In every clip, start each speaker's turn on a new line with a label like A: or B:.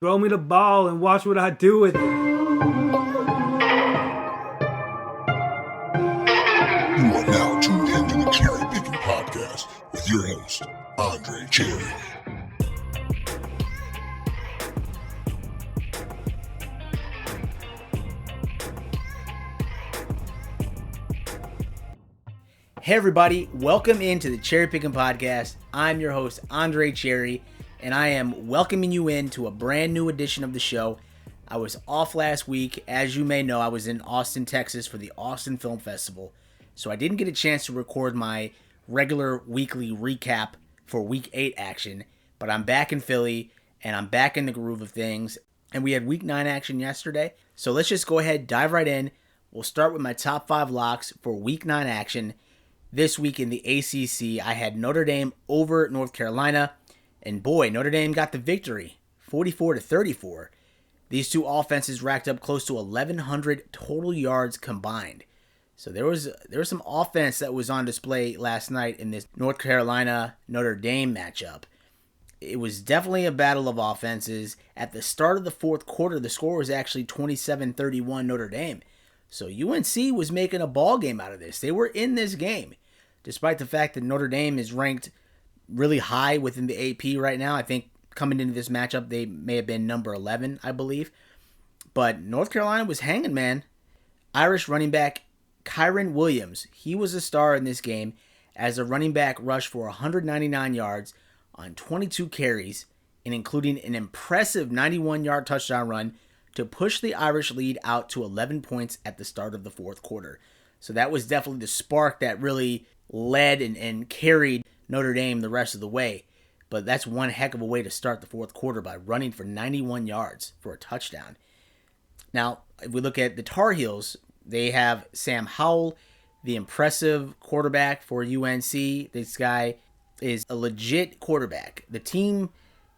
A: Throw me the ball and watch what I do with it.
B: You are now tuned into the CherryPickin podcast with your host, Andre Cherry.
C: Hey everybody, welcome into the CherryPickin podcast. I'm your host, Andre Cherry, and I am welcoming you into a brand new edition of the show. I was off last week. As you may know, I was in Austin, Texas for the Austin Film Festival, so I didn't get a chance to record my regular weekly recap for Week 8 action, but I'm back in Philly, and I'm back in the groove of things, and we had Week 9 action yesterday, so let's just go ahead, dive right in. We'll start with my top 5 locks for Week 9 action. This week in the ACC, I had Notre Dame over North Carolina, and boy, Notre Dame got the victory, 44-34. These two offenses racked up close to 1,100 total yards combined. So there was some offense that was on display last night in this North Carolina-Notre Dame matchup. It was definitely a battle of offenses. At the start of the fourth quarter, the score was actually 27-31 Notre Dame. So UNC was making a ball game out of this. They were in this game, despite the fact that Notre Dame is ranked really high within the AP right now. I think coming into this matchup, they may have been number 11, I believe. But North Carolina was hanging, man. Irish running back Kyron Williams, he was a star in this game as a running back rushed for 199 yards on 22 carries, and including an impressive 91-yard touchdown run to push the Irish lead out to 11 points at the start of the fourth quarter. So that was definitely the spark that really led and carried Notre Dame the rest of the way. But that's one heck of a way to start the fourth quarter by running for 91 yards for a touchdown. Now, if we look at the Tar Heels, they have Sam Howell, the impressive quarterback for UNC. This guy is a legit quarterback. The team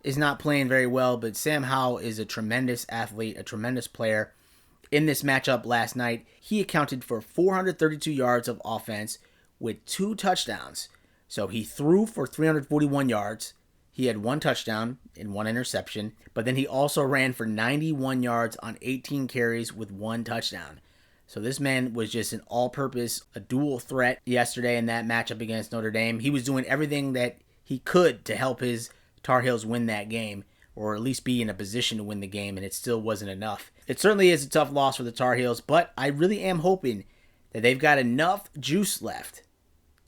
C: is not playing very well, but Sam Howell is a tremendous athlete, a tremendous player. In this matchup last night, he accounted for 432 yards of offense with 2 touchdowns. So he threw for 341 yards. He had 1 touchdown and 1 interception, but then he also ran for 91 yards on 18 carries with 1 touchdown. So this man was just an all-purpose, a dual threat yesterday in that matchup against Notre Dame. He was doing everything that he could to help his Tar Heels win that game, or at least be in a position to win the game, and it still wasn't enough. It certainly is a tough loss for the Tar Heels, but I really am hoping that they've got enough juice left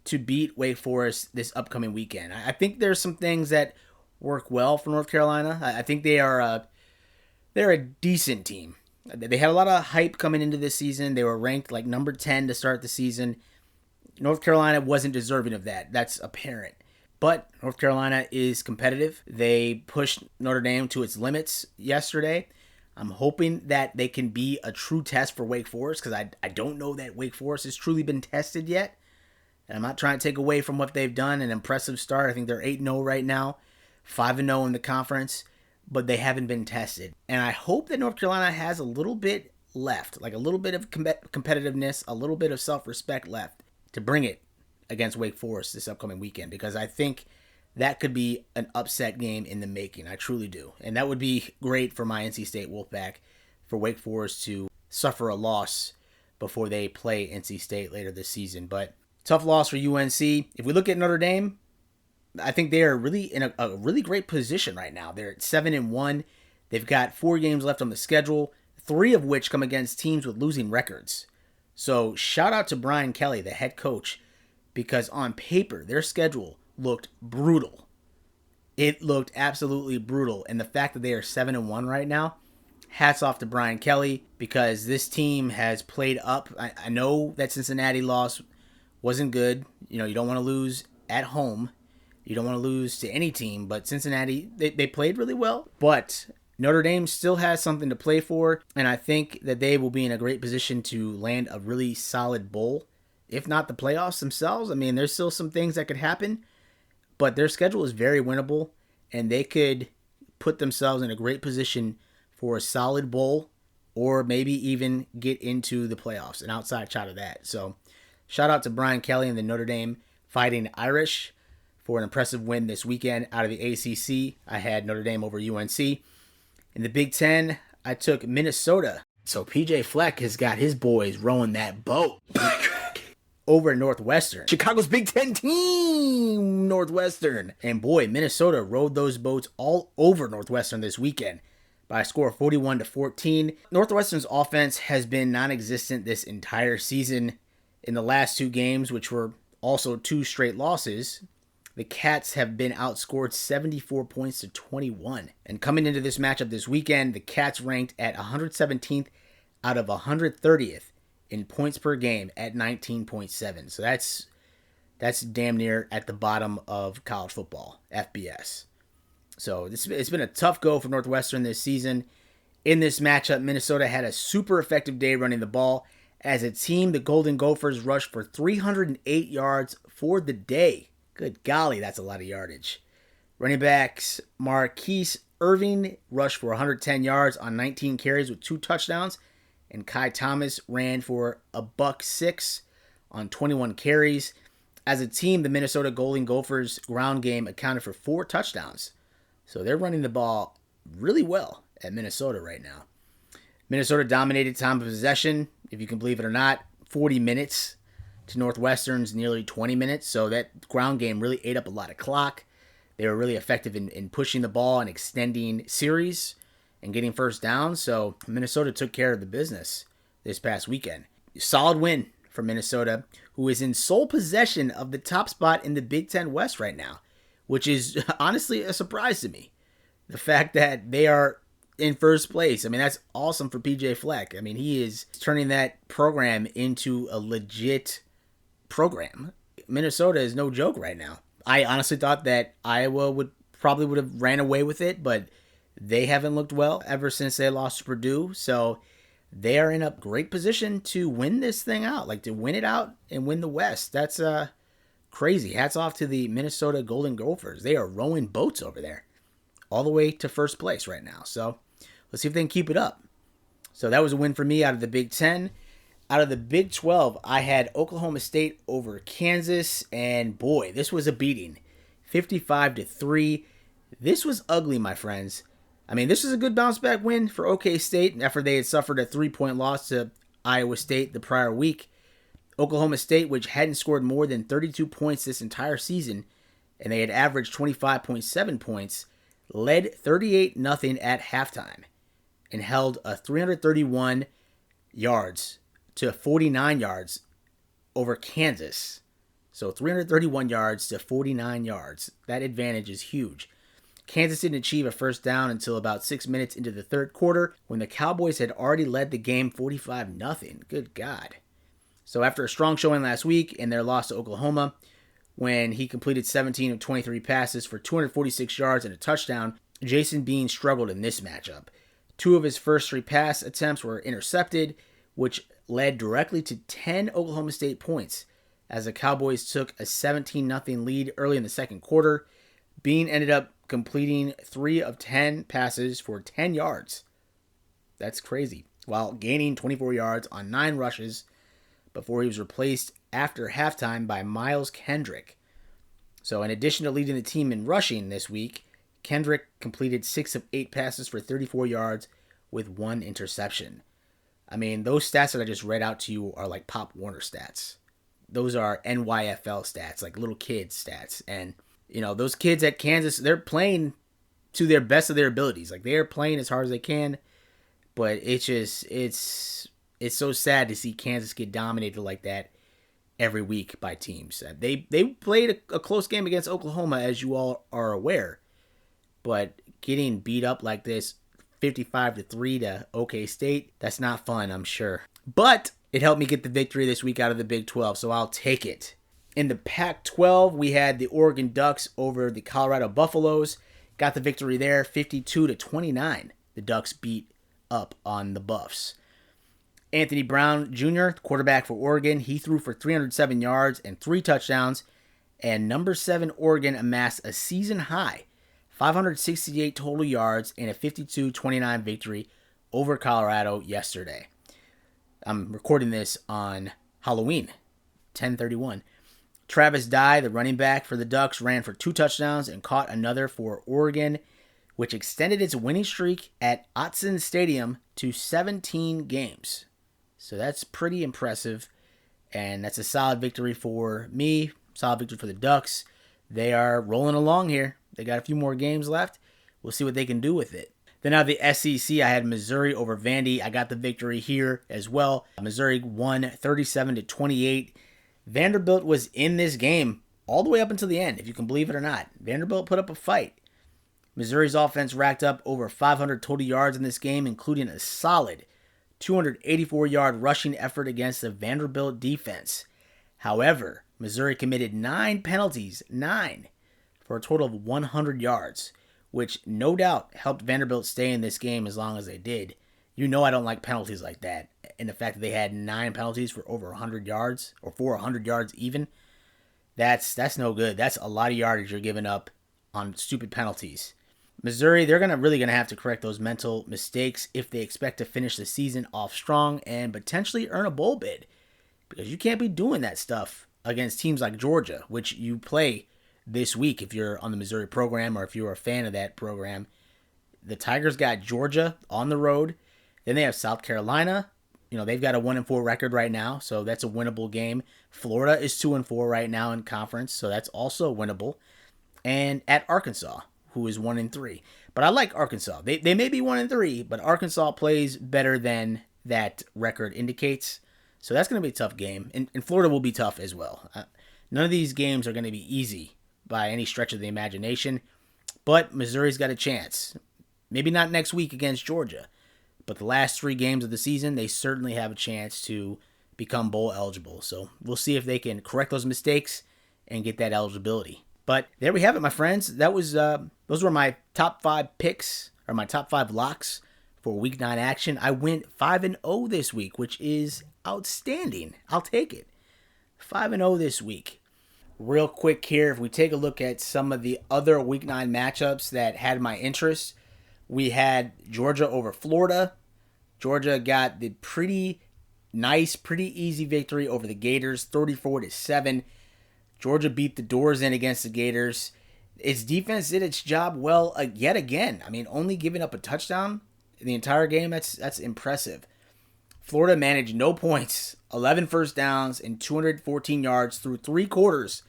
C: to beat Wake Forest this upcoming weekend. I think there's some things that work well for North Carolina. I think they're a decent team. They had a lot of hype coming into this season. They were ranked like number 10 to start the season. North Carolina wasn't deserving of that. That's apparent. But North Carolina is competitive. They pushed Notre Dame to its limits yesterday. I'm hoping that they can be a true test for Wake Forest, because I don't know that Wake Forest has truly been tested yet. And I'm not trying to take away from what they've done. An impressive start. I think they're 8-0 right now, 5-0 in the conference, but they haven't been tested. And I hope that North Carolina has a little bit left, like a little bit of competitiveness, a little bit of self-respect left to bring it against Wake Forest this upcoming weekend, because I think that could be an upset game in the making. I truly do. And that would be great for my NC State Wolfpack, for Wake Forest to suffer a loss before they play NC State later this season. But tough loss for UNC. If we look at Notre Dame, I think they are really in a really great position right now. They're at 7-1. They've got 4 games left on the schedule, 3 of which come against teams with losing records. So shout out to Brian Kelly, the head coach, because on paper, their schedule looked brutal. It looked absolutely brutal. And the fact that they are 7-1 right now, hats off to Brian Kelly, because this team has played up. I know that Cincinnati loss wasn't good. You know, you don't want to lose at home. You don't want to lose to any team, but Cincinnati, they played really well. But Notre Dame still has something to play for, and I think that they will be in a great position to land a really solid bowl. If not the playoffs themselves, I mean, there's still some things that could happen, but their schedule is very winnable, and they could put themselves in a great position for a solid bowl, or maybe even get into the playoffs, an outside shot of that. So shout out to Brian Kelly and the Notre Dame Fighting Irish for an impressive win this weekend out of the ACC. I had Notre Dame over UNC. In the Big Ten, I took Minnesota. So PJ Fleck has got his boys rowing that boat over Northwestern. Chicago's Big Ten team, Northwestern. And boy, Minnesota rode those boats all over Northwestern this weekend by a score of 41-14. Northwestern's offense has been non-existent this entire season. In the last 2 games, which were also 2 straight losses, the Cats have been outscored 74 points to 21. And coming into this matchup this weekend, the Cats ranked at 117th out of 130th in points per game at 19.7. So that's damn near at the bottom of college football, FBS. So it's been a tough go for Northwestern this season. In this matchup, Minnesota had a super effective day running the ball. As a team, the Golden Gophers rushed for 308 yards for the day. Good golly, that's a lot of yardage. Running backs Marquise Irving rushed for 110 yards on 19 carries with 2 touchdowns. And Kai Thomas ran for $106 on 21 carries. As a team, the Minnesota Golden Gophers ground game accounted for 4 touchdowns. So they're running the ball really well at Minnesota right now. Minnesota dominated time of possession, if you can believe it or not, 40 minutes to Northwestern's nearly 20 minutes. So that ground game really ate up a lot of clock. They were really effective in pushing the ball and extending series and getting first down. So Minnesota took care of the business this past weekend. Solid win for Minnesota, who is in sole possession of the top spot in the Big Ten West right now, which is honestly a surprise to me. The fact that they are in first place. I mean, that's awesome for PJ Fleck. I mean, he is turning that program into a legit program. Minnesota is no joke right now. I honestly thought that Iowa would have ran away with it, but they haven't looked well ever since they lost to Purdue. So they are in a great position to win this thing out, like to win it out and win the West. That's crazy. Hats off to the Minnesota Golden Gophers. They are rowing boats over there all the way to first place right now. So let's see if they can keep it up. So that was a win for me out of the Big Ten. Out of the Big 12, I had Oklahoma State over Kansas, and boy, this was a beating. 55-3. This was ugly, my friends. I mean, this is a good bounce-back win for OK State after they had suffered a 3-point loss to Iowa State the prior week. Oklahoma State, which hadn't scored more than 32 points this entire season, and they had averaged 25.7 points, led 38-0 at halftime and held a 331 yards to 49 yards over Kansas. So 331 yards to 49 yards. That advantage is huge. Kansas didn't achieve a first down until about 6 minutes into the third quarter when the Cowboys had already led the game 45-0. Good God. So after a strong showing last week and their loss to Oklahoma, when he completed 17 of 23 passes for 246 yards and a touchdown, Jason Bean struggled in this matchup. 2 of his first 3 pass attempts were intercepted, which led directly to 10 Oklahoma State points as the Cowboys took a 17-0 lead early in the second quarter. Bean ended up completing 3 of 10 passes for 10 yards. That's crazy. While gaining 24 yards on 9 rushes before he was replaced after halftime by Miles Kendrick. So in addition to leading the team in rushing this week, Kendrick completed 6 of 8 passes for 34 yards with 1 interception. I mean, those stats that I just read out to you are like Pop Warner stats. Those are NYFL stats, like little kids stats. And, you know, those kids at Kansas, they're playing to their best of their abilities. Like, they're playing as hard as they can. But it's just, it's so sad to see Kansas get dominated like that every week by teams. They played a close game against Oklahoma, as you all are aware. But getting beat up like this, 55-3 to OK State, that's not fun, I'm sure. But it helped me get the victory this week out of the Big 12, so I'll take it. In the Pac-12, we had the Oregon Ducks over the Colorado Buffaloes. Got the victory there, 52-29. The Ducks beat up on the Buffs. Anthony Brown Jr., quarterback for Oregon, he threw for 307 yards and 3 touchdowns. And number 7 Oregon amassed a season-high 568 total yards and a 52-29 victory over Colorado yesterday. I'm recording this on Halloween, 10/31. Travis Dye, the running back for the Ducks, ran for 2 touchdowns and caught another for Oregon, which extended its winning streak at Autzen Stadium to 17 games. So that's pretty impressive, and that's a solid victory for me, solid victory for the Ducks. They are rolling along here. They got a few more games left. We'll see what they can do with it. Then out of the SEC, I had Missouri over Vandy. I got the victory here as well. Missouri won 37-28. Vanderbilt was in this game all the way up until the end, if you can believe it or not. Vanderbilt put up a fight. Missouri's offense racked up over 500 total yards in this game, including a solid 284-yard rushing effort against the Vanderbilt defense. However, Missouri committed 9 penalties, 9, for a total of 100 yards, which no doubt helped Vanderbilt stay in this game as long as they did. You know I don't like penalties like that. And the fact that they had 9 penalties for over 100 yards, or for 100 yards even, that's no good. That's a lot of yardage you're giving up on stupid penalties. Missouri, they're really going to have to correct those mental mistakes if they expect to finish the season off strong and potentially earn a bowl bid. Because you can't be doing that stuff against teams like Georgia, which you play this week if you're on the Missouri program or if you're a fan of that program. The Tigers got Georgia on the road. Then they have South Carolina. They've got a 1-4 record right now, so that's a winnable game. Florida is 2-4 right now in conference, so that's also winnable. And at Arkansas, who is 1-3. But I like Arkansas. They may be 1-3, but Arkansas plays better than that record indicates. So that's going to be a tough game. And Florida will be tough as well. None of these games are going to be easy by any stretch of the imagination. But Missouri's got a chance. Maybe not next week against Georgia. But the last 3 games of the season, they certainly have a chance to become bowl eligible. So we'll see if they can correct those mistakes and get that eligibility. But there we have it, my friends. That was those were my top 5 picks, or my top 5 locks for Week 9 action. I went 5-0 this week, which is outstanding. I'll take it. 5-0 this week. Real quick here, if we take a look at some of the other Week 9 matchups that had my interest, we had Georgia over Florida. Georgia got the pretty nice, pretty easy victory over the Gators, 34-7. Georgia beat the doors in against the Gators. Its defense did its job well yet again. I mean, only giving up a touchdown in the entire game, that's impressive. Florida managed no points, 11 first downs, and 214 yards through 3 quarters,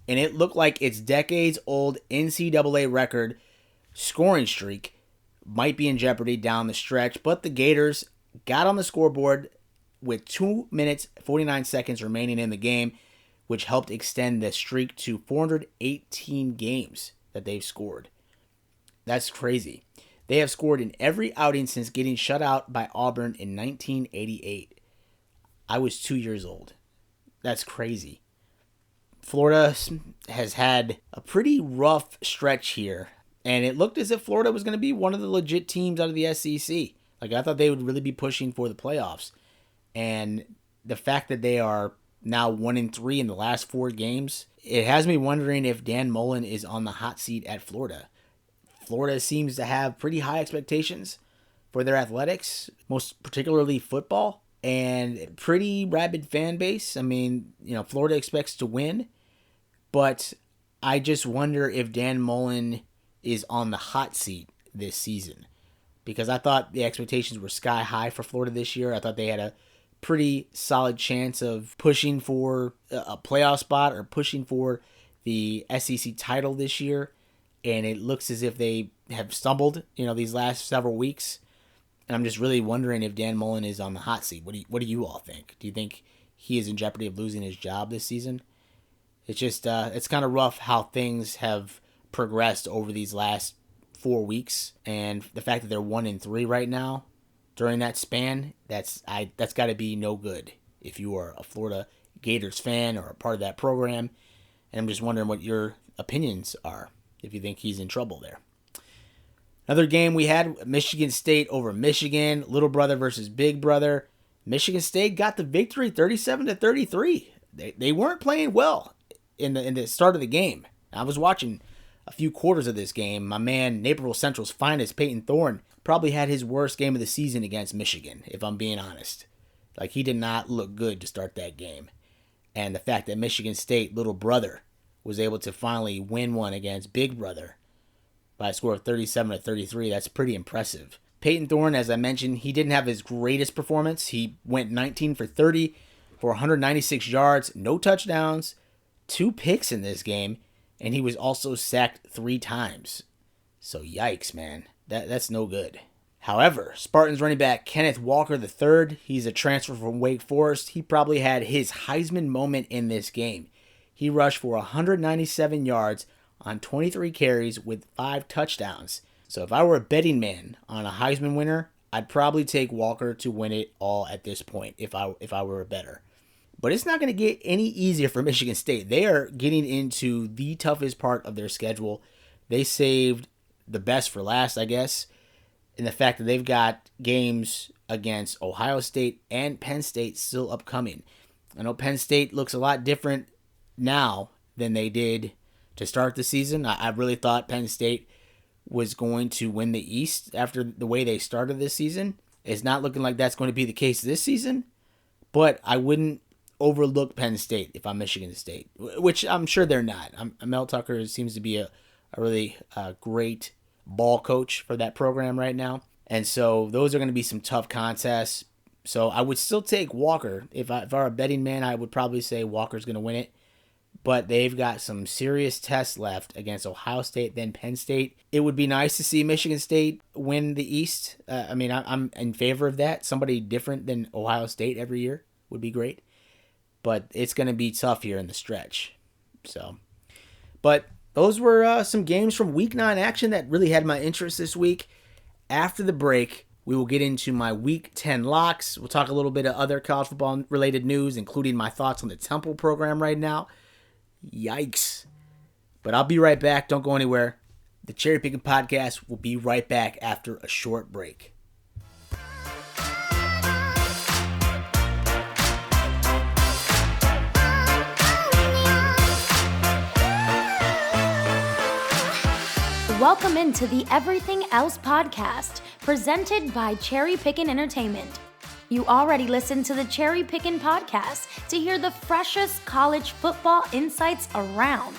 C: and it looked like its decades-old NCAA record scoring streak might be in jeopardy down the stretch, but the Gators got on the scoreboard with 2 minutes, 49 seconds remaining in the game, which helped extend the streak to 418 games that they've scored. That's crazy. They have scored in every outing since getting shut out by Auburn in 1988. I was 2 years old. That's crazy. Florida has had a pretty rough stretch here, and it looked as if Florida was going to be one of the legit teams out of the SEC. I thought they would really be pushing for the playoffs. And the fact that they are now 1-3 in the last 4 games, it has me wondering if Dan Mullen is on the hot seat at Florida. Florida seems to have pretty high expectations for their athletics, most particularly football, and pretty rabid fan base. I mean, Florida expects to win, but I just wonder if Dan Mullen is on the hot seat this season, because I thought the expectations were sky high for Florida this year. I thought they had a pretty solid chance of pushing for a playoff spot or pushing for the SEC title this year, and it looks as if they have stumbled, these last several weeks. And I'm just really wondering if Dan Mullen is on the hot seat. What do you all think? Do you think he is in jeopardy of losing his job this season? It's just it's kind of rough how things have progressed over these last 4 weeks, and the fact that they're 1-3 right now during that span, that's got to be no good if you are a Florida Gators fan or a part of that program. And I'm just wondering what your opinions are, if you think he's in trouble there. Another game we had, Michigan State over Michigan, little brother versus big brother. Michigan State got the victory, 37-33. They weren't playing well in the start of the game. I was watching a few quarters of this game. My man, Naperville Central's finest, Peyton Thorne, probably had his worst game of the season against Michigan, if I'm being honest. He did not look good to start that game. And the fact that Michigan State, little brother, was able to finally win one against big brother, by a score of 37-33. That's pretty impressive. Peyton Thorne, as I mentioned, he didn't have his greatest performance. He went 19 for 30 for 196 yards, no touchdowns, 2 picks in this game, and he was also sacked 3 times. So yikes, man. That's no good. However, Spartans running back Kenneth Walker III, he's a transfer from Wake Forest. He probably had his Heisman moment in this game. He rushed for 197 yards on 23 carries with 5 touchdowns. So if I were a betting man on a Heisman winner, I'd probably take Walker to win it all at this point if I were a bettor. But it's not going to get any easier for Michigan State. They are getting into the toughest part of their schedule. They saved the best for last, I guess, in the fact that they've got games against Ohio State and Penn State still upcoming. I know Penn State looks a lot different now than they did to start the season. I really thought Penn State was going to win the East after the way they started this season. It's not looking like that's going to be the case this season, but I wouldn't overlook Penn State if I'm Michigan State, which I'm sure they're not. Mel Tucker seems to be a really great ball coach for that program right now. And so those are going to be some tough contests. So I would still take Walker. If I were a betting man, I would probably say Walker's going to win it. But they've got some serious tests left against Ohio State, then Penn State. It would be nice to see Michigan State win the East. I'm in favor of that. Somebody different than Ohio State every year would be great. But it's going to be tough here in the stretch. But those were some games from Week 9 action that really had my interest this week. After the break, we will get into my Week 10 locks. We'll talk a little bit of other college football-related news, including my thoughts on the Temple program right now. Yikes. But I'll be right back. Don't go anywhere. The Cherry Pickin' Podcast will be right back after a short break.
D: Welcome into the Everything Else podcast, presented by CherryPickin Entertainment. You already listened to the CherryPickin podcast to hear the freshest college football insights around.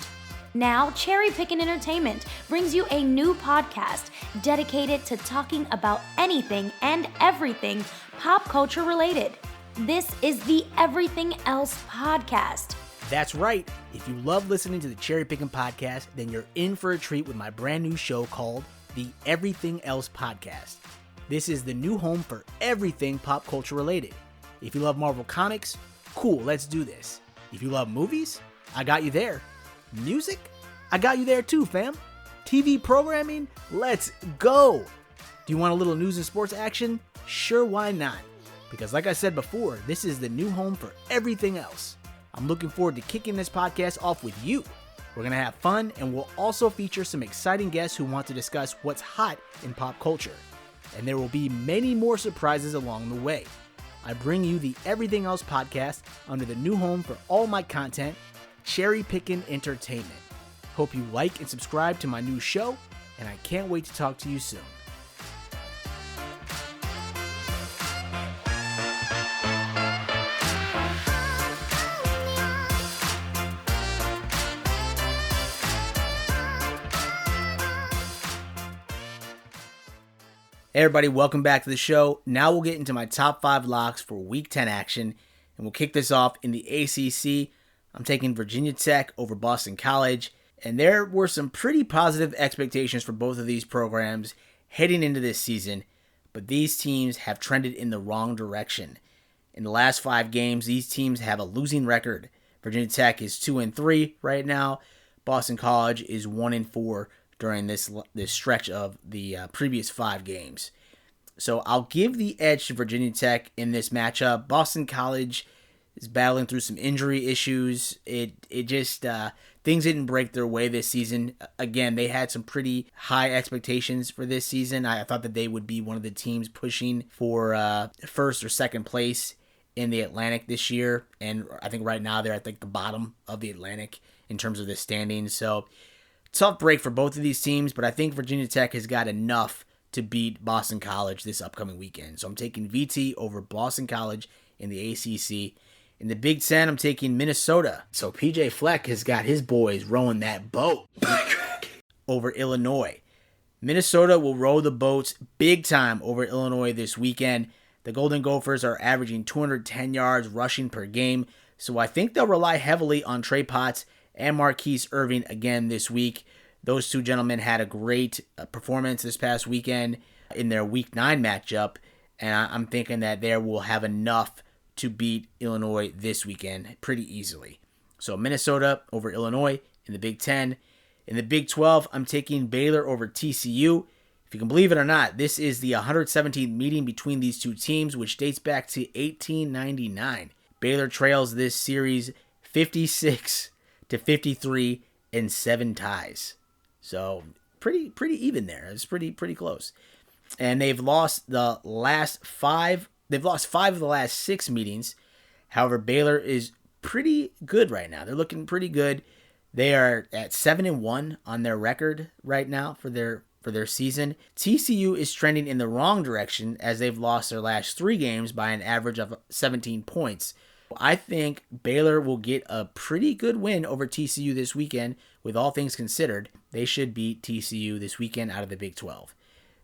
D: Now, CherryPickin Entertainment brings you a new podcast dedicated to talking about anything and everything pop culture related. This is the Everything Else podcast.
C: That's right. If you love listening to the Cherry Pickin' Podcast, then you're in for a treat with my brand new show called the Everything Else Podcast. This is the new home for everything pop culture related. If you love Marvel Comics, cool, let's do this. If you love movies, I got you there. Music, I got you there too, fam. TV programming, let's go. Do you want a little news and sports action? Sure, why not? Because like I said before, this is the new home for everything else. I'm looking forward to kicking this podcast off with you. We're going to have fun, and we'll also feature some exciting guests who want to discuss what's hot in pop culture. And there will be many more surprises along the way. I bring you the Everything Else podcast under the new home for all my content, CherryPickin Entertainment. Hope you like and subscribe to my new show, and I can't wait to talk to you soon. Hey everybody, welcome back to the show. Now we'll get into my top 5 locks for Week 10 action, and we'll kick this off in the ACC. I'm taking Virginia Tech over Boston College, and there were some pretty positive expectations for both of these programs heading into this season, but these teams have trended in the wrong direction. In the last 5 games, these teams have a losing record. Virginia Tech is 2-3 right now. Boston College is 1-4 during this stretch of the previous 5 games. So I'll give the edge to Virginia Tech in this matchup. Boston College is battling through some injury issues. It just things didn't break their way this season. Again, they had some pretty high expectations for this season. I thought that they would be one of the teams pushing for first or second place in the Atlantic this year, and I think right now they're at like the bottom of the Atlantic in terms of the standings. So tough break for both of these teams, but I think Virginia Tech has got enough to beat Boston College this upcoming weekend. So I'm taking VT over Boston College in the ACC. In the Big Ten, I'm taking Minnesota. So PJ Fleck has got his boys rowing that boat over Illinois. Minnesota will row the boats big time over Illinois this weekend. The Golden Gophers are averaging 210 yards rushing per game, so I think they'll rely heavily on Trey Potts and Marquise Irving again this week. Those two gentlemen had a great performance this past weekend in their Week 9 matchup, and I'm thinking that they will have enough to beat Illinois this weekend pretty easily. So Minnesota over Illinois in the Big 10. In the Big 12, I'm taking Baylor over TCU. If you can believe it or not, this is the 117th meeting between these two teams, which dates back to 1899. Baylor trails this series 56-53 in 7 ties. So pretty even there. It's pretty close. And they've lost the last 5. They've lost 5 of the last 6 meetings. However, Baylor is pretty good right now. They're looking pretty good. They are at 7-1 on their record right now for their season. TCU is trending in the wrong direction as they've lost their last 3 games by an average of 17 points. I think Baylor will get a pretty good win over TCU this weekend. With all things considered, they should beat TCU this weekend out of the Big 12.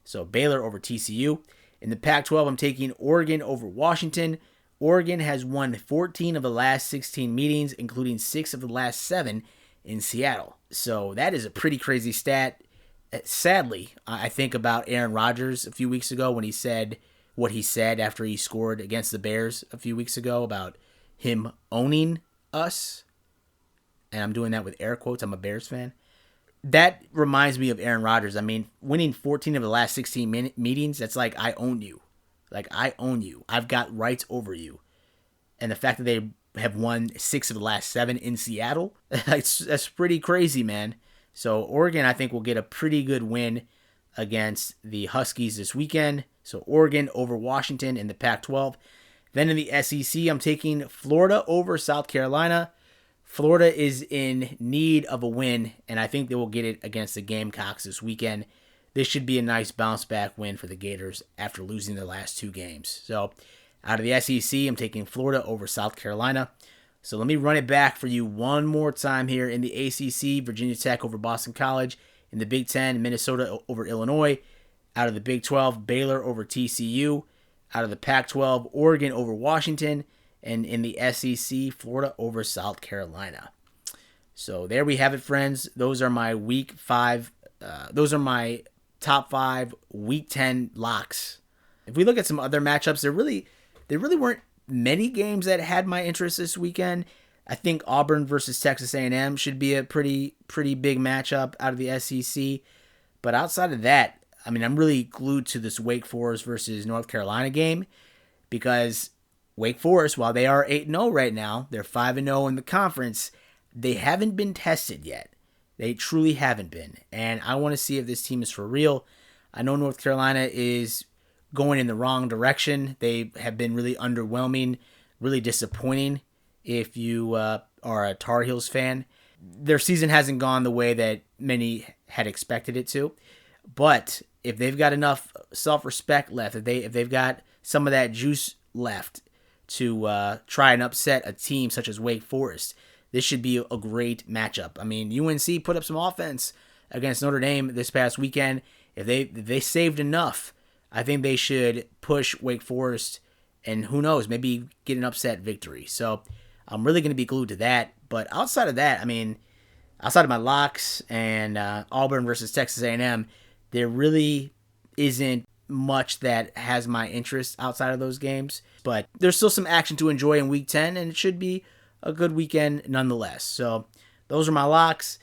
C: So Baylor over TCU. In the Pac-12, I'm taking Oregon over Washington. Oregon has won 14 of the last 16 meetings, including 6 of the last 7 in Seattle. So that is a pretty crazy stat. Sadly, I think about Aaron Rodgers a few weeks ago when he said what he said after he scored against the Bears a few weeks ago about him owning us. And I'm doing that with air quotes. I'm a Bears fan. That reminds me of Aaron Rodgers. I mean, winning 14 of the last 16 meetings, that's like, I own you. Like, I own you. I've got rights over you. And the fact that they have won 6 of the last 7 in Seattle, that's pretty crazy, man. So Oregon, I think, will get a pretty good win against the Huskies this weekend. So Oregon over Washington in the Pac-12. Then in the SEC, I'm taking Florida over South Carolina. Florida is in need of a win, and I think they will get it against the Gamecocks this weekend. This should be a nice bounce-back win for the Gators after losing their last 2 games. So out of the SEC, I'm taking Florida over South Carolina. So let me run it back for you one more time here. In the ACC, Virginia Tech over Boston College. In the Big 10, Minnesota over Illinois. Out of the Big 12, Baylor over TCU. Out of the Pac-12, Oregon over Washington. And in the SEC, Florida over South Carolina. So there we have it, friends. Those are my Week 5. Those are my top 5 Week 10 locks. If we look at some other matchups, there really weren't many games that had my interest this weekend. I think Auburn versus Texas A&M should be a pretty big matchup out of the SEC. But outside of that, I mean, I'm really glued to this Wake Forest versus North Carolina game because Wake Forest, while they are 8-0 right now, they're 5-0 in the conference. They haven't been tested yet. They truly haven't been. And I want to see if this team is for real. I know North Carolina is going in the wrong direction. They have been really underwhelming, really disappointing if you are a Tar Heels fan. Their season hasn't gone the way that many had expected it to. But if they've got enough self-respect left, if they've got some of that juice left to try and upset a team such as Wake Forest, this should be a great matchup. I mean, UNC put up some offense against Notre Dame this past weekend. If they saved enough, I think they should push Wake Forest and who knows, maybe get an upset victory. So I'm really going to be glued to that. But outside of that, I mean, outside of my locks and Auburn versus Texas A&M, there really isn't much that has my interest outside of those games. But there's still some action to enjoy in Week 10, and it should be a good weekend nonetheless. So those are my locks.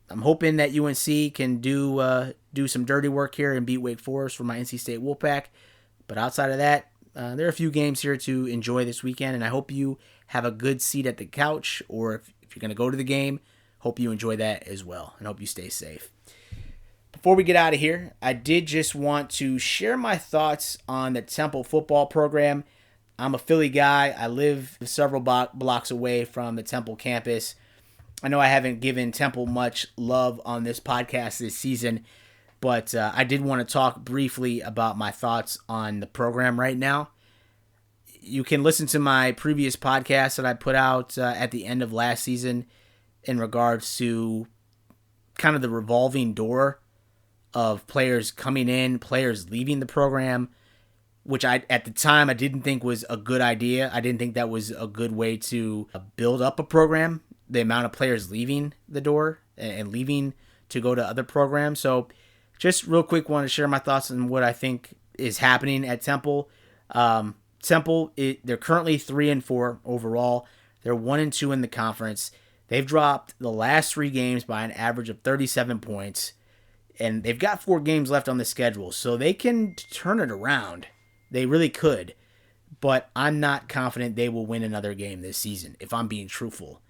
C: I'm hoping that UNC can do some dirty work here and beat Wake Forest for my NC State Wolfpack. But outside of that, there are a few games here to enjoy this weekend, and I hope you have a good seat at the couch, or if you're going to go to the game, hope you enjoy that as well, and hope you stay safe. Before we get out of here, I did just want to share my thoughts on the Temple football program. I'm a Philly guy. I live several blocks away from the Temple campus. I know I haven't given Temple much love on this podcast this season, but I did want to talk briefly about my thoughts on the program right now. You can listen to my previous podcast that I put out at the end of last season in regards to kind of the revolving door of players coming in, players leaving the program, which at the time I didn't think was a good idea. I didn't think that was a good way to build up a program, the amount of players leaving the door and leaving to go to other programs. So just real quick, want to share my thoughts on what I think is happening at Temple. Temple, they're currently 3-4 overall. They're 1-2 in the conference. They've dropped the last 3 games by an average of 37 points, and they've got 4 games left on the schedule, so they can turn it around. They really could, but I'm not confident they will win another game this season, if I'm being truthful.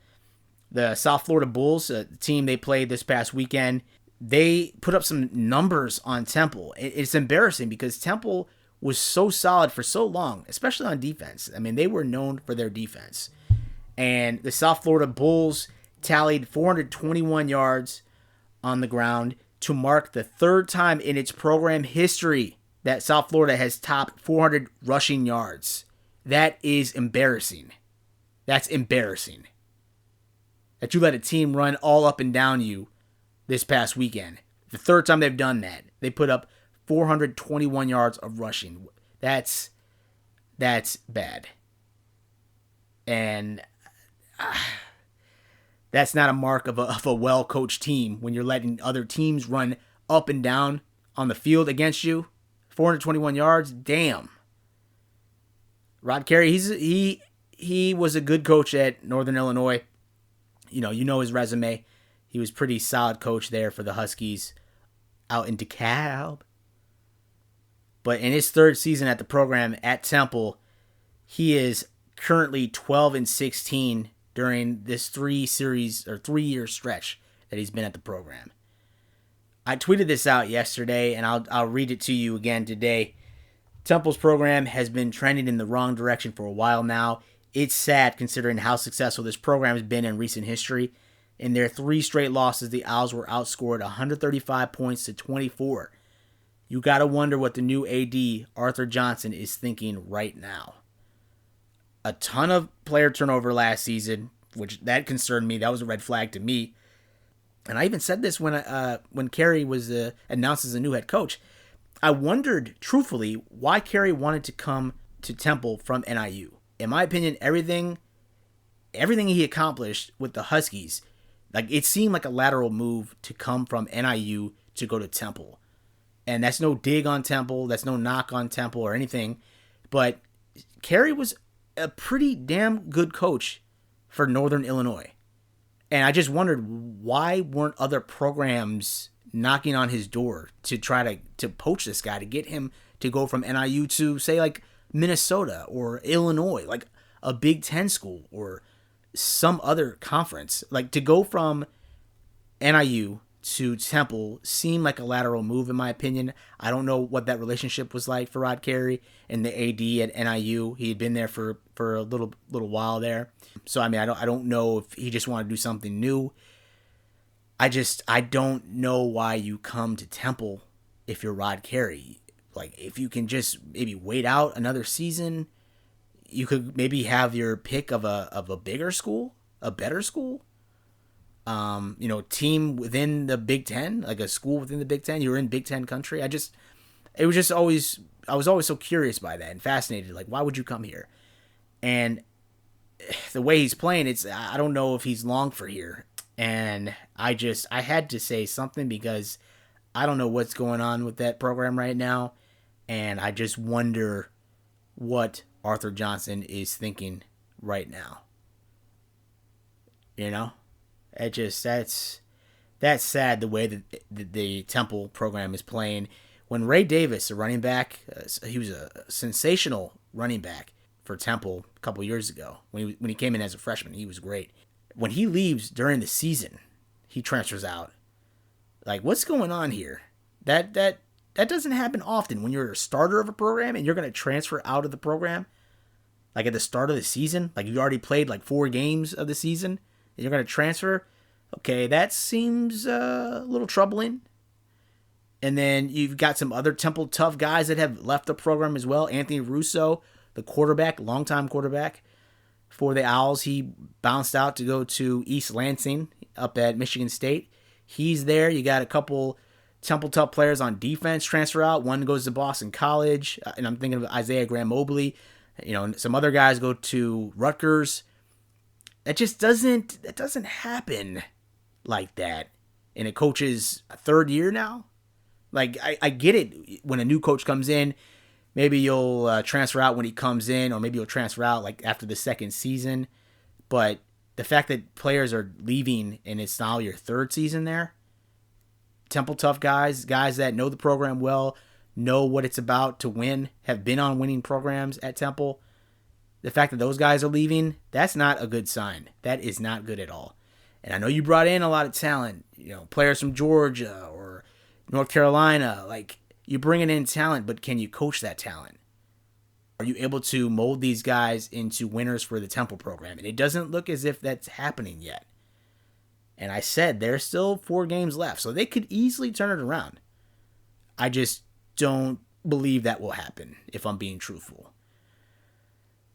C: The South Florida Bulls, the team they played this past weekend, they put up some numbers on Temple. It's embarrassing because Temple was so solid for so long, especially on defense. I mean, they were known for their defense. And the South Florida Bulls tallied 421 yards on the ground to mark the 3rd time in its program history that South Florida has topped 400 rushing yards. That is embarrassing. That's embarrassing. That you let a team run all up and down you this past weekend. The 3rd time they've done that. They put up 421 yards of rushing. That's bad. And that's not a mark of a well-coached team when you're letting other teams run up and down on the field against you. 421 yards, damn. Rod Carey, he was a good coach at Northern Illinois. You know his resume. He was pretty solid coach there for the Huskies out in DeKalb. But in his 3rd season at the program at Temple, he is currently 12-16 during this 3-year stretch that he's been at the program. I tweeted this out yesterday, and I'll read it to you again today. Temple's program has been trending in the wrong direction for a while now. It's sad considering how successful this program has been in recent history. In their 3 straight losses, the Owls were outscored 135 points to 24. You gotta wonder what the new AD, Arthur Johnson, is thinking right now. A ton of player turnover last season, which that concerned me. That was a red flag to me. And I even said this when Carey was announced as a new head coach. I wondered, truthfully, why Carey wanted to come to Temple from NIU. In my opinion, everything he accomplished with the Huskies, like it seemed like a lateral move to come from NIU to go to Temple. And that's no dig on Temple, that's no knock on Temple or anything. But Carey was a pretty damn good coach for Northern Illinois. And I just wondered, why weren't other programs knocking on his door to try to poach this guy, to get him to go from NIU to, say, like Minnesota or Illinois, like a Big Ten school or some other conference. Like, to go from NIU to Temple seemed like a lateral move, in my opinion. I don't know what that relationship was like for Rod Carey and the AD at NIU. He had been there for a little while there. So, I mean, I don't know if he just wanted to do something new. I don't know why you come to Temple if you're Rod Carey. Like, if you can just maybe wait out another season, you could maybe have your pick of a bigger school, a better school. Team within the Big Ten, like a school within the Big Ten. You're in Big Ten country. I was always so curious by that and fascinated. Like, why would you come here? And the way he's playing, I don't know if he's long for here. And I had to say something because I don't know what's going on with that program right now. And I just wonder what Arthur Johnson is thinking right now. You know? That's sad the way that the Temple program is playing. When Ray Davis, a running back, he was a sensational running back for Temple a couple years ago. When he came in as a freshman, he was great. When he leaves during the season, he transfers out. Like, what's going on here? That doesn't happen often when you're a starter of a program and you're going to transfer out of the program. Like at the start of the season, like you already played like 4 games of the season, and you're going to transfer. Okay, that seems a little troubling. And then you've got some other Temple tough guys that have left the program as well. Anthony Russo, the quarterback, longtime quarterback for the Owls, he bounced out to go to East Lansing up at Michigan State. He's there. You got a couple Temple top players on defense transfer out. One goes to Boston College, and I'm thinking of Isaiah Graham Mobley. Some other guys go to Rutgers. That doesn't happen like that in a coach's third year now. Like, I get it when a new coach comes in, maybe you'll transfer out when he comes in, or maybe you'll transfer out like after the second season. But the fact that players are leaving and it's now your third season there, Temple tough guys that know the program well, know what it's about to win, have been on winning programs at Temple. The fact that those guys are leaving, that's not a good sign. That is not good at all. And I know you brought in a lot of talent, players from Georgia or North Carolina. Like, you're bringing in talent, but can you coach that talent? Are you able to mold these guys into winners for the Temple program? And it doesn't look as if that's happening yet. And I said there's still 4 games left, so they could easily turn it around. I just don't believe that will happen, if I'm being truthful.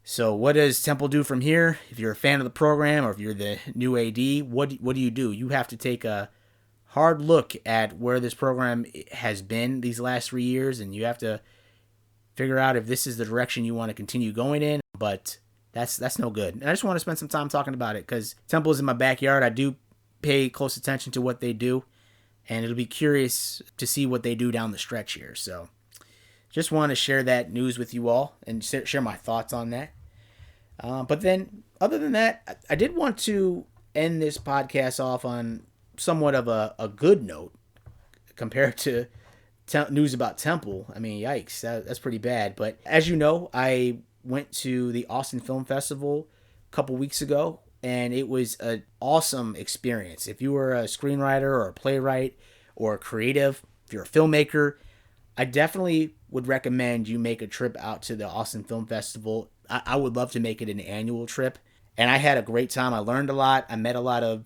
C: So what does Temple do from here? If you're a fan of the program or if you're the new AD, what do you do? You have to take a hard look at where this program has been these last 3 years, and you have to figure out if this is the direction you want to continue going in. But that's no good. And I just want to spend some time talking about it because Temple is in my backyard. I do pay close attention to what they do, and it'll be curious to see what they do down the stretch here. So just want to share that news with you all and share my thoughts on that. But then other than that, I did want to end this podcast off on somewhat of a good note compared to news about Temple. I mean, yikes, that's pretty bad. But as you know, I went to the Austin Film Festival a couple weeks ago, and it was an awesome experience. If you were a screenwriter or a playwright or a creative, if you're a filmmaker, I definitely would recommend you make a trip out to the Austin Film Festival. I would love to make it an annual trip. And I had a great time. I learned a lot. I met a lot of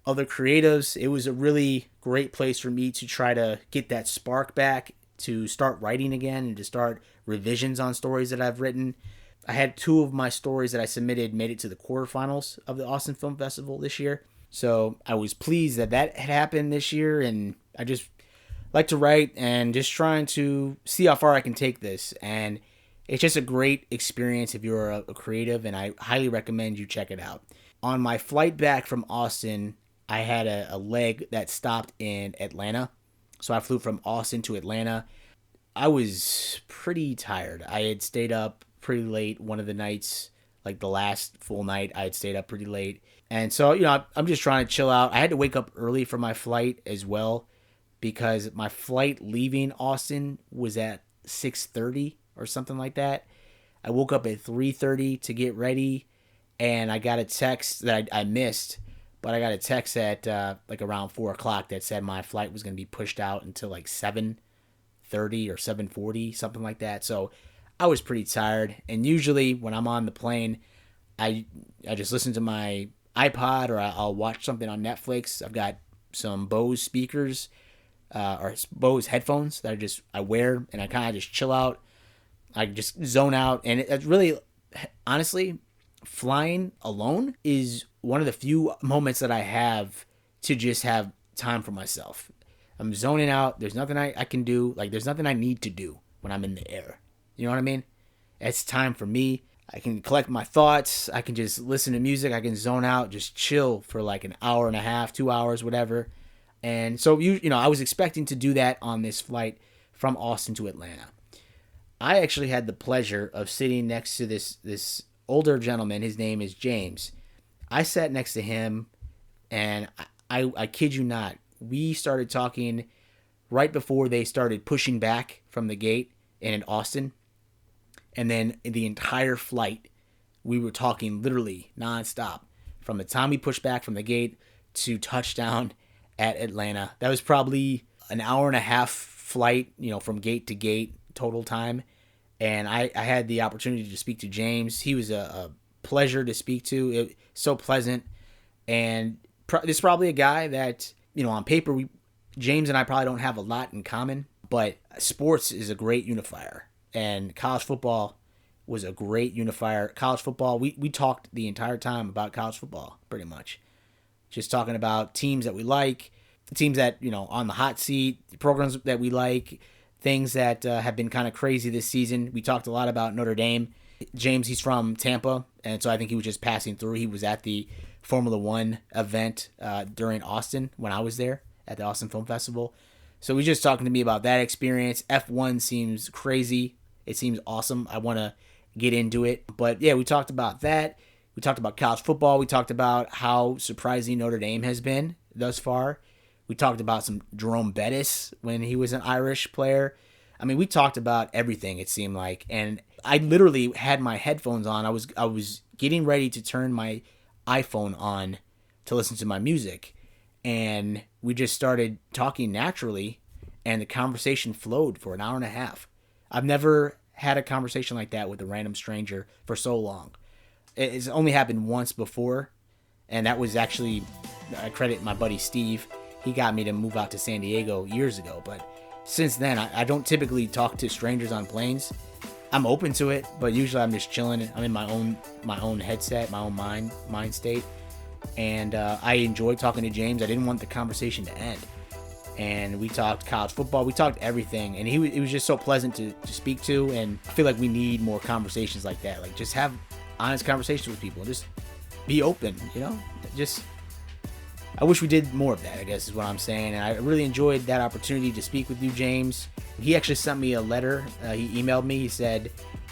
C: other creatives. It was a really great place for me to try to get that spark back, to start writing again and to start revisions on stories that I've written. I had 2 of my stories that I submitted made it to the quarterfinals of the Austin Film Festival this year. So I was pleased that had happened this year, and I just like to write and just trying to see how far I can take this. And it's just a great experience if you're a creative, and I highly recommend you check it out. On my flight back from Austin, I had a leg that stopped in Atlanta. So I flew from Austin to Atlanta. I was pretty tired. I had stayed up pretty late one of the nights, like the last full night I had stayed up pretty late. And so, I'm just trying to chill out. I had to wake up early for my flight as well because my flight leaving Austin was at 6:30 or something like that. I woke up at 3:30 to get ready, and I got a text that I missed, but I got a text at like around 4 o'clock that said my flight was going to be pushed out until like 7:30 or 7:40, something like that. So I was pretty tired, and usually when I'm on the plane, I just listen to my iPod or I'll watch something on Netflix. I've got some Bose speakers or Bose headphones that I wear, and I kind of just chill out. I just zone out, and it's really, honestly, flying alone is one of the few moments that I have to just have time for myself. I'm zoning out. There's nothing I can do. Like, there's nothing I need to do when I'm in the air. You know what I mean? It's time for me. I can collect my thoughts. I can just listen to music. I can zone out, just chill for like an hour and a half, 2 hours, whatever. And so, I was expecting to do that on this flight from Austin to Atlanta. I actually had the pleasure of sitting next to this older gentleman. His name is James. I sat next to him, and I kid you not, we started talking right before they started pushing back from the gate in Austin. And then the entire flight, we were talking literally nonstop from the time we pushed back from the gate to touchdown at Atlanta. That was probably an hour and a half flight, from gate to gate total time. And I had the opportunity to speak to James. He was a pleasure to speak to. So pleasant. And this is probably a guy that, on paper, James and I probably don't have a lot in common. But sports is a great unifier. And college football was a great unifier. College football, we talked the entire time about college football, pretty much. Just talking about teams that we like, teams that, on the hot seat, programs that we like, things that have been kind of crazy this season. We talked a lot about Notre Dame. James, he's from Tampa, and so I think he was just passing through. He was at the Formula One event during Austin when I was there at the Austin Film Festival. So he was just talking to me about that experience. F1 seems crazy. It seems awesome. I want to get into it. But yeah, we talked about that. We talked about college football. We talked about how surprising Notre Dame has been thus far. We talked about some Jerome Bettis when he was an Irish player. I mean, we talked about everything, it seemed like. And I literally had my headphones on. I was getting ready to turn my iPhone on to listen to my music. And we just started talking naturally, and the conversation flowed for an hour and a half. I've never had a conversation like that with a random stranger for so long. It's only happened once before, and that was actually, I credit my buddy Steve. He got me to move out to San Diego years ago, but since then, I don't typically talk to strangers on planes. I'm open to it, but usually I'm just chilling. I'm in my own headset, my own mind state. And I enjoyed talking to James. I didn't want the conversation to end. And we talked college football. We talked everything. And he was just so pleasant to speak to. And I feel like we need more conversations like that. Like, just have honest conversations with people. Just be open, I wish we did more of that, I guess is what I'm saying. And I really enjoyed that opportunity to speak with you, James. He actually sent me a letter. He emailed me. He said,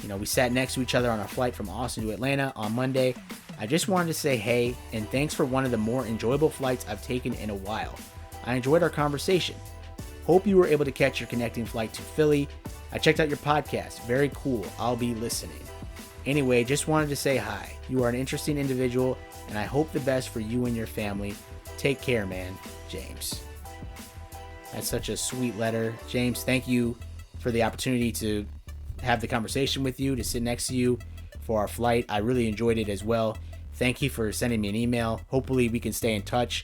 C: we sat next to each other on a flight from Austin to Atlanta on Monday. I just wanted to say hey, and thanks for one of the more enjoyable flights I've taken in a while. I enjoyed our conversation. Hope you were able to catch your connecting flight to Philly. I checked out your podcast. Very cool. I'll be listening. Anyway, just wanted to say hi. You are an interesting individual, and I hope the best for you and your family. Take care, man. James. That's such a sweet letter. James, thank you for the opportunity to have the conversation with you, to sit next to you for our flight. I really enjoyed it as well. Thank you for sending me an email. Hopefully we can stay in touch,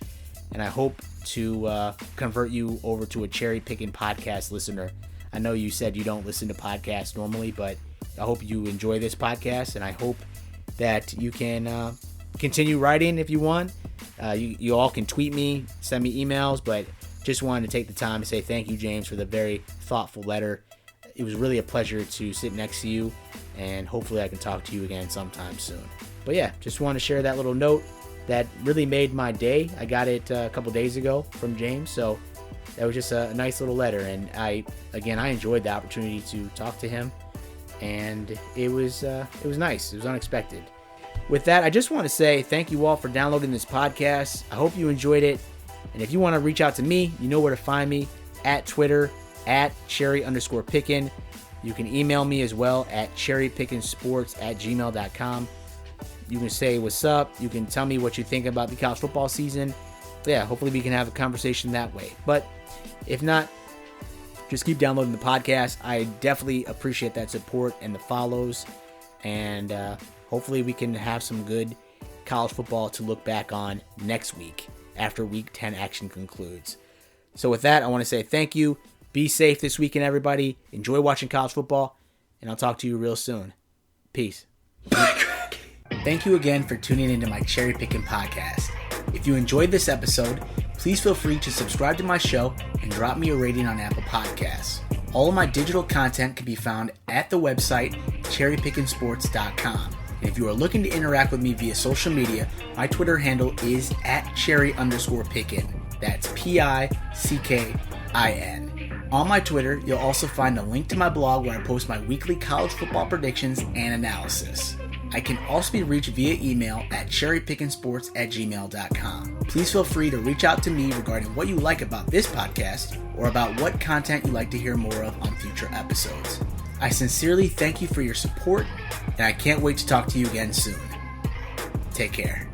C: and I hope to convert you over to a CherryPickin podcast listener. I know you said you don't listen to podcasts normally, but I hope you enjoy this podcast, and I hope that you can continue writing if you want. You all can tweet me, send me emails, but just wanted to take the time to say thank you, James, for the very thoughtful letter. It was really a pleasure to sit next to you, and hopefully I can talk to you again sometime soon. But yeah, just want to share that little note that really made my day. I got it a couple days ago from James, so that was just a nice little letter. And I enjoyed the opportunity to talk to him, and it was nice. It was unexpected. With that, I just want to say thank you all for downloading this podcast. I hope you enjoyed it. And if you want to reach out to me, you know where to find me at Twitter, at Cherry_Pickin. You can email me as well at CherryPickinsports@gmail.com. You can say what's up. You can tell me what you think about the college football season. Yeah, hopefully we can have a conversation that way. But if not, just keep downloading the podcast. I definitely appreciate that support and the follows. And hopefully we can have some good college football to look back on next week after Week 10 action concludes. So with that, I want to say thank you. Be safe this weekend, everybody. Enjoy watching college football, and I'll talk to you real soon. Peace. Thank you again for tuning into my Cherry Pickin' podcast. If you enjoyed this episode, please feel free to subscribe to my show and drop me a rating on Apple Podcasts. All of my digital content can be found at the website CherryPickinsports.com. And if you are looking to interact with me via social media, my Twitter handle is at Cherry_Pickin. That's PICKIN. On my Twitter, you'll also find a link to my blog where I post my weekly college football predictions and analysis. I can also be reached via email at cherrypickinsports@gmail.com. Please feel free to reach out to me regarding what you like about this podcast or about what content you'd like to hear more of on future episodes. I sincerely thank you for your support, and I can't wait to talk to you again soon. Take care.